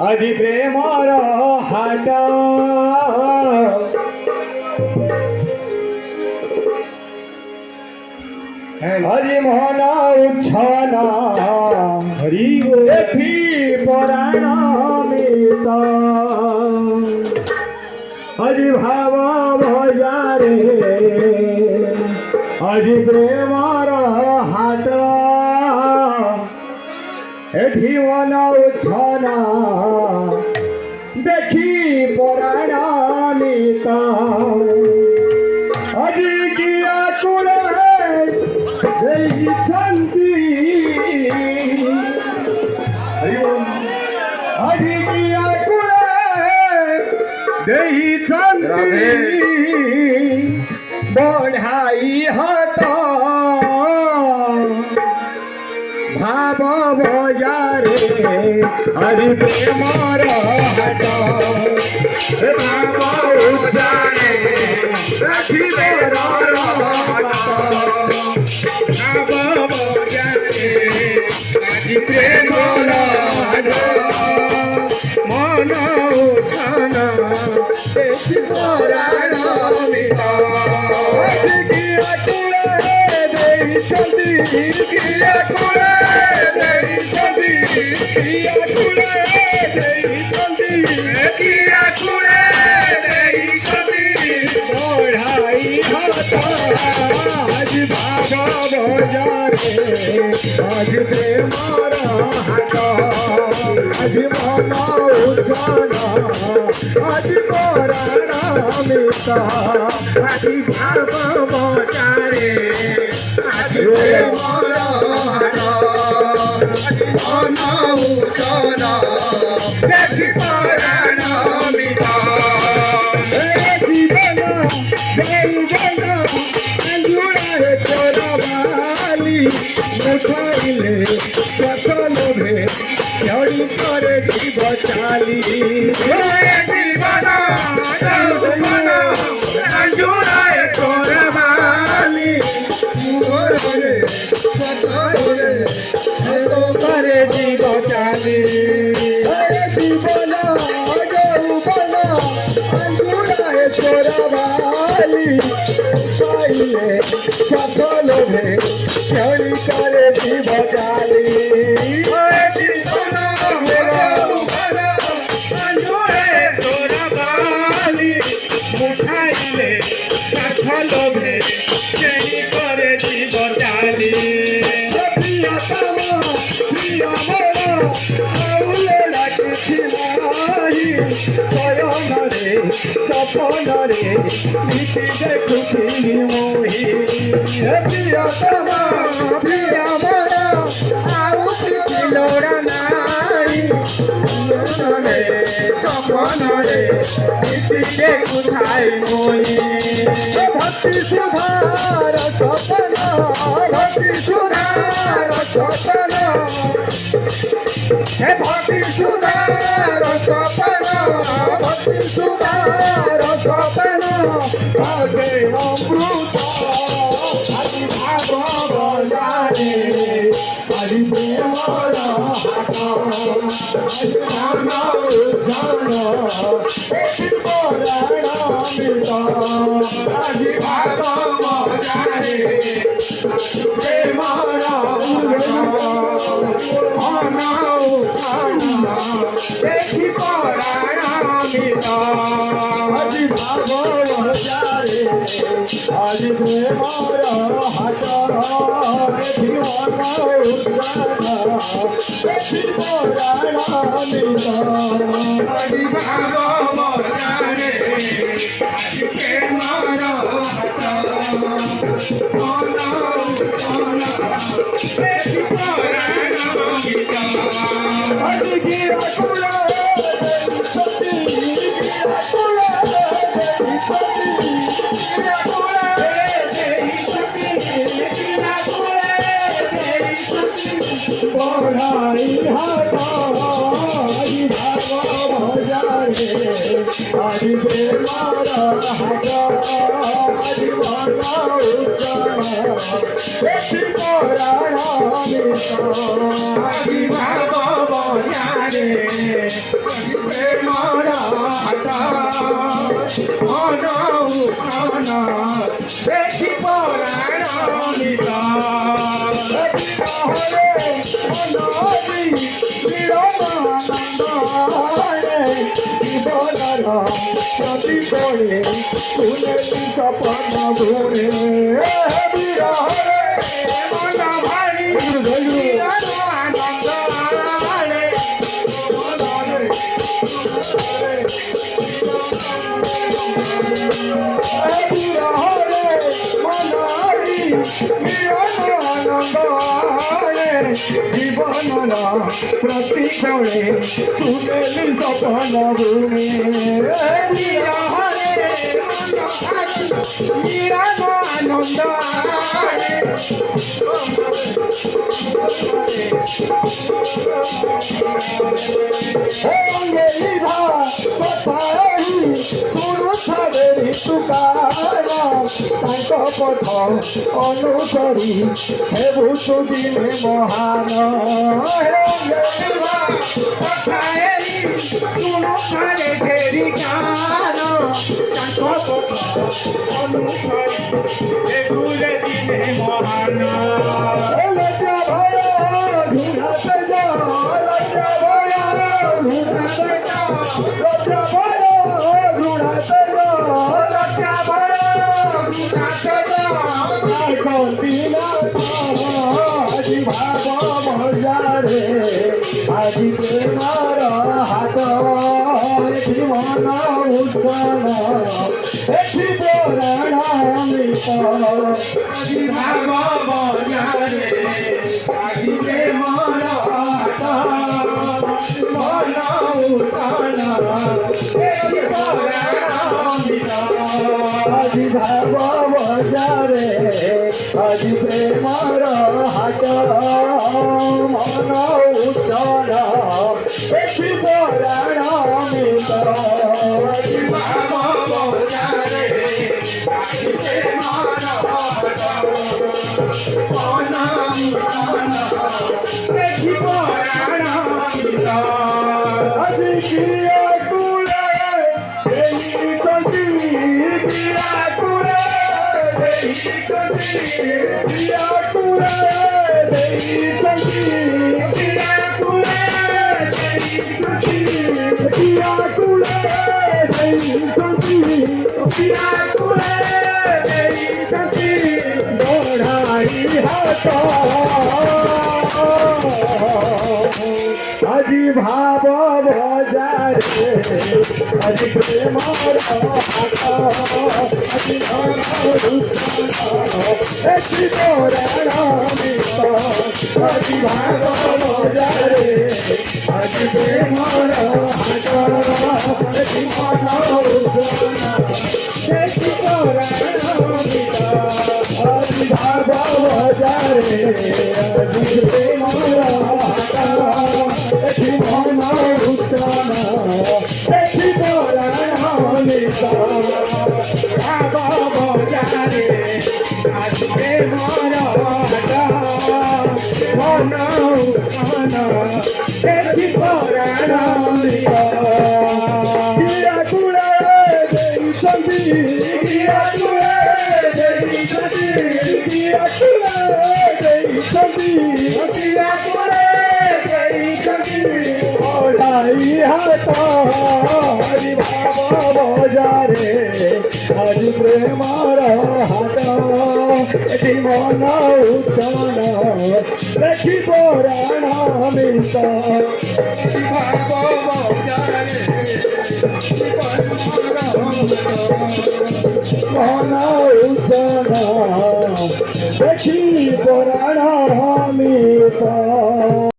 আজি প্রেমর হাট আজি মন উচ্ছন হরি দেখি পরাণ মিত আজি ভাব ভজারে আজি প্রেমর হাট এঠি মন উচ্ছন দেখি পরাণ মিত আজি কিয়া কুলে শান্তি আজি কিয়া কুলে দেহি শান্তি বঢ়াই হাত ভাব বজারে হরি প্রেমর হাট ভাব উচ্চারে রাখিবে আজি প্রেমর হাট মন উচ্ছন দেখি পরাণ মিত কিয়া কুলে দেহি শান্তি কিয়া কুলে দেহি শান্তি কিয়া কুলে দেহি শান্তি কিয়া কুলে দেহি শান্তি বঢ়াই হাত আজ ভাগ বজারে আজ প্রেমর হাট আজ মন উচ্ছন আজ পরাণ মিত আজ ভাগ বজারে আজ প্রেমর হাট আজ মন উচ্ছন দেখি পরাণ মিত জীবন যৌবন আঞ্জুড়ায় চোরবালি মুঠাইলে সকলভে চড়ি করে জীব চালি জীবন যৌবন আঞ্জুড়ায় চোরবালি মুঠাইলে সকলভে করে জীব চালি জীবন যৌবন আঞ্জুড়ায় চোরবালি পাইলে সকলভে চড়ি করে জীব চালি জীবন যৌবন আঞ্জুড়ায় চোরবালি মুঠাইলে সকলভে চড়ি করে জীব চালি প্রিয়তম প্রিয় মন আউলে রাখিছি নাহি শয়নরে সপনরে নিতি দেখুছি মোহি প্রিয়তম প্রিয় মন আউ কিছু লোড়া নাই শয়নরে সপনরে নিতি দেখুছাই মোহি ভক্তি সুধার সপন ভক্তি সুধার সপন হে ভক্তি সুধার সপন ভক্তি সুধার সপন ভবে অমৃত আদি ভাগ বজারে হরি প্রেমর হাট মন উচ্ছন দেখি পরাণ মিত আদি ভাগ বজারে প্রেমর হাট মন উচ্ছন দেখি পরাণ মিত আজি ভাগ বজারে আজি প্রেমর হাট দেখি মন উচ্ছন দেখি পরাণ মিত আজি ভাগ বজারে আজি প্রেমর হাট মন উচ্ছন দেখি পরাণ মিত আজি কিয়া কুলে সত্যি কিয়া কুলে সত্যি কিয়া কুলে সত্যি কিয়া কুলে সত্যি পড়াই হাট আজি ভাগ বজারে আজি প্রেমর হাট আজি মন উচ্ছন দেখি পরাণ মিত আজি ভাগ বজারে প্রেমর হাট মন উঠন দেখি পরাণ মিত প্রতি করে শুনেছি সপন ঘুরে বিরহরে মন ভারি আনন্দ জীবন প্রতি করে শুনেলি সপন ভূমি আনন্দ তাଙ୍କ ପଥ ଅନୁସରି ହେବୁ ସୁଦିନେ ମହାନ ଶୁଣୁଥାରେ ଫେରି ଗାନ ତାଙ୍କ ପଥ ଅନୁସରି ହେବୁ ଦିନେ ମହାନ ଲଜ୍ଜା ଭୟ ଢୁଣା ତେଜ ଲଜ୍ଜା ଭୟ ଢୁଣା ତେଜ ଲଜ୍ଜା ଭୟ ଢୁଣା ତେଜ ଲଜ୍ଜା ଭୟ আজি ভাব মজারে আজি প্রেমর হাত জীবন উত্তম এটি পুরাণ অমৃত আজি ভাব মজারে আজি প্রেমর হাত জীবন উত্তম এটি পুরাণ অমৃত আজি ভাব মজারে আজি প্রেমর হাট মন উজ্জ্বল দেখি পরাণ মিত আজি ভাব মজারে আজি প্রেমর হাট মন উজ্জ্বল দেখি পরাণ মিত আজি কিয়া তুলে এই কতি কিয়া তুলে আজি ভাব বজারে আজি প্রেমর আজি একটি পরাণমিত আজি ভাব বজারে আজি প্রেমর আজি মন একটি পরাণমিত আজি ভাব বজারে আজি প্রেমর একটি মন উচ্চন একটি পরাণমিত ভাব বজারে আজি প্রেমর মন উচ্চন একটি পরাণমিত হরি ভাব বজারে হরি প্রেমর হাত এটি মন উচ্চন দেখি পরাণ মিত ভাব বজারে মন উচ্চন দেখি পরাণ মিত।